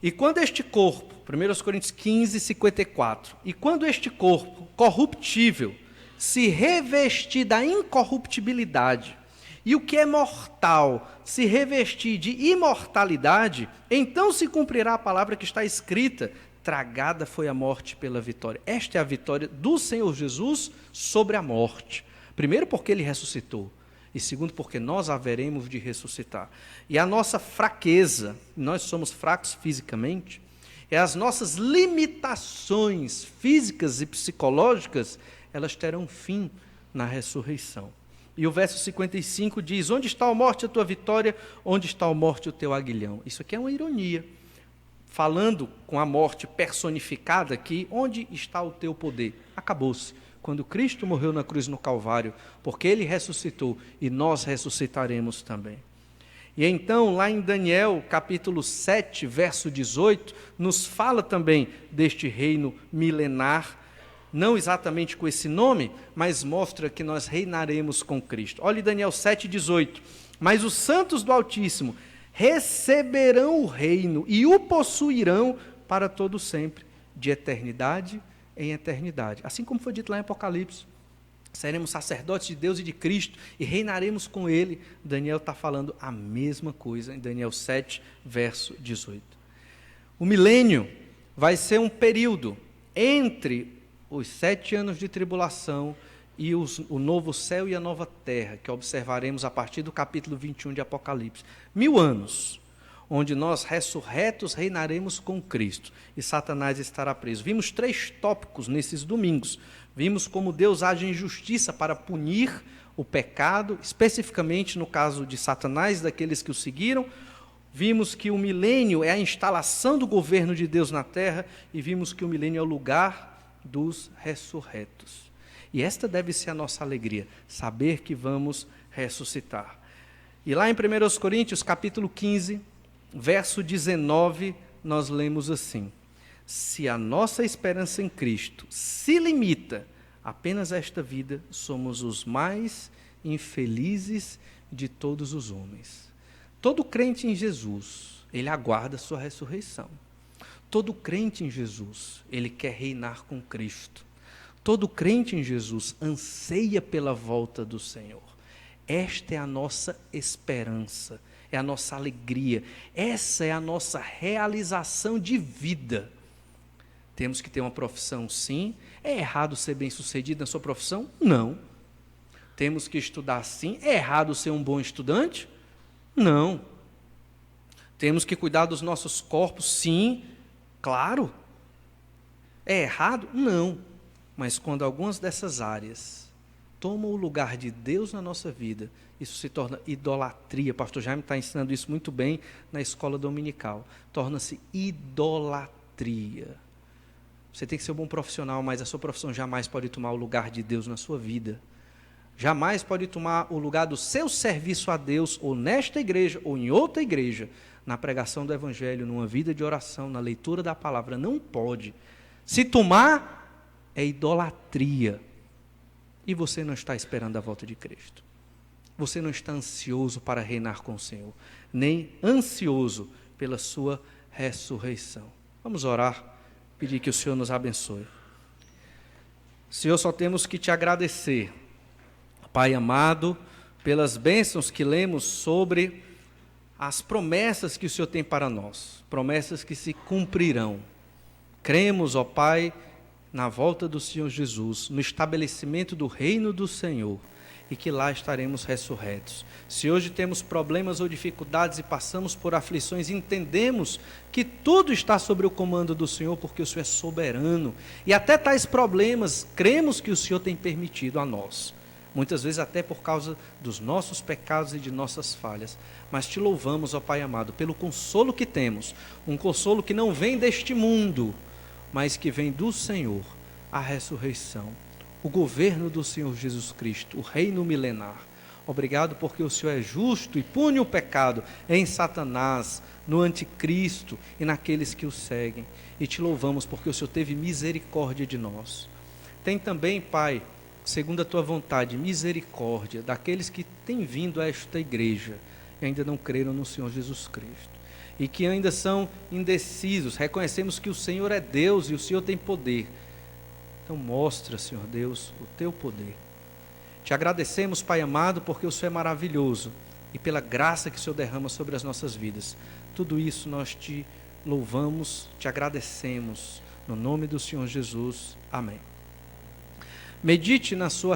e quando este corpo, 1 Coríntios 15, 54, e quando este corpo corruptível se revestir da incorruptibilidade, e o que é mortal se revestir de imortalidade, então se cumprirá a palavra que está escrita: tragada foi a morte pela vitória. Esta é a vitória do Senhor Jesus sobre a morte. Primeiro, porque Ele ressuscitou. E segundo, porque nós haveremos de ressuscitar. E a nossa fraqueza, nós somos fracos fisicamente, e as nossas limitações físicas e psicológicas, elas terão fim na ressurreição. E o verso 55 diz: onde está a morte a tua vitória? Onde está a morte o teu aguilhão? Isso aqui é uma ironia. Falando com a morte personificada aqui, onde está o teu poder? Acabou-se. Quando Cristo morreu na cruz no Calvário, porque Ele ressuscitou e nós ressuscitaremos também. E então, lá em Daniel, capítulo 7, verso 18, nos fala também deste reino milenar, não exatamente com esse nome, mas mostra que nós reinaremos com Cristo. Olhe Daniel 7, 18. Mas os santos do Altíssimo receberão o reino e o possuirão para todo sempre, de eternidade em eternidade. Assim como foi dito lá em Apocalipse. seremos sacerdotes de Deus e de Cristo e reinaremos com Ele. Daniel está falando a mesma coisa em Daniel 7, verso 18. O milênio vai ser um período entre os 7 anos de tribulação e o novo céu e a nova terra, que observaremos a partir do capítulo 21 de Apocalipse. 1000 anos, onde nós ressurretos reinaremos com Cristo e Satanás estará preso. Vimos 3 tópicos nesses domingos. Vimos como Deus age em justiça para punir o pecado, especificamente no caso de Satanás, daqueles que o seguiram. Vimos que o milênio é a instalação do governo de Deus na terra e vimos que o milênio é o lugar dos ressurretos. E esta deve ser a nossa alegria, saber que vamos ressuscitar. E lá em 1 Coríntios, capítulo 15, verso 19, nós lemos assim: se a nossa esperança em Cristo se limita apenas a esta vida, somos os mais infelizes de todos os homens. Todo crente em Jesus, ele aguarda a sua ressurreição. Todo crente em Jesus, ele quer reinar com Cristo. Todo crente em Jesus anseia pela volta do Senhor. Esta é a nossa esperança, é a nossa alegria, essa é a nossa realização de vida. Temos que ter uma profissão, sim. É errado ser bem-sucedido na sua profissão? Não. Temos que estudar, sim. É errado ser um bom estudante? Não. Temos que cuidar dos nossos corpos? Sim, claro. É errado? Não. Mas quando algumas dessas áreas tomam o lugar de Deus na nossa vida, isso se torna idolatria. O pastor Jaime está ensinando isso muito bem na escola dominical. Torna-se idolatria. Você tem que ser um bom profissional, mas a sua profissão jamais pode tomar o lugar de Deus na sua vida. Jamais pode tomar o lugar do seu serviço a Deus, ou nesta igreja, ou em outra igreja, na pregação do Evangelho, numa vida de oração, na leitura da palavra. Não pode. Se tomar, é idolatria. E você não está esperando a volta de Cristo. Você não está ansioso para reinar com o Senhor, nem ansioso pela sua ressurreição. Vamos orar, pedir que o Senhor nos abençoe. Senhor, só temos que te agradecer, Pai amado, pelas bênçãos que lemos sobre as promessas que o Senhor tem para nós, promessas que se cumprirão. Cremos, ó Pai, na volta do Senhor Jesus, no estabelecimento do reino do Senhor, e que lá estaremos ressurretos. Se hoje temos problemas ou dificuldades e passamos por aflições, entendemos que tudo está sob o comando do Senhor, porque o Senhor é soberano, e até tais problemas, cremos que o Senhor tem permitido a nós, muitas vezes até por causa dos nossos pecados e de nossas falhas, mas te louvamos, ó Pai amado, pelo consolo que temos, um consolo que não vem deste mundo, mas que vem do Senhor, a ressurreição, o governo do Senhor Jesus Cristo, o reino milenar. Obrigado porque o Senhor é justo e pune o pecado em Satanás, no anticristo e naqueles que o seguem. E te louvamos porque o Senhor teve misericórdia de nós. Tem também, Pai, segundo a tua vontade, misericórdia daqueles que têm vindo a esta igreja e ainda não creram no Senhor Jesus Cristo. E que ainda são indecisos. Reconhecemos que o Senhor é Deus e o Senhor tem poder. Então mostra, Senhor Deus, o teu poder. Te agradecemos, Pai amado, porque o Senhor é maravilhoso e pela graça que o Senhor derrama sobre as nossas vidas. Tudo isso nós te louvamos, te agradecemos. No nome do Senhor Jesus. Amém. Medite na sua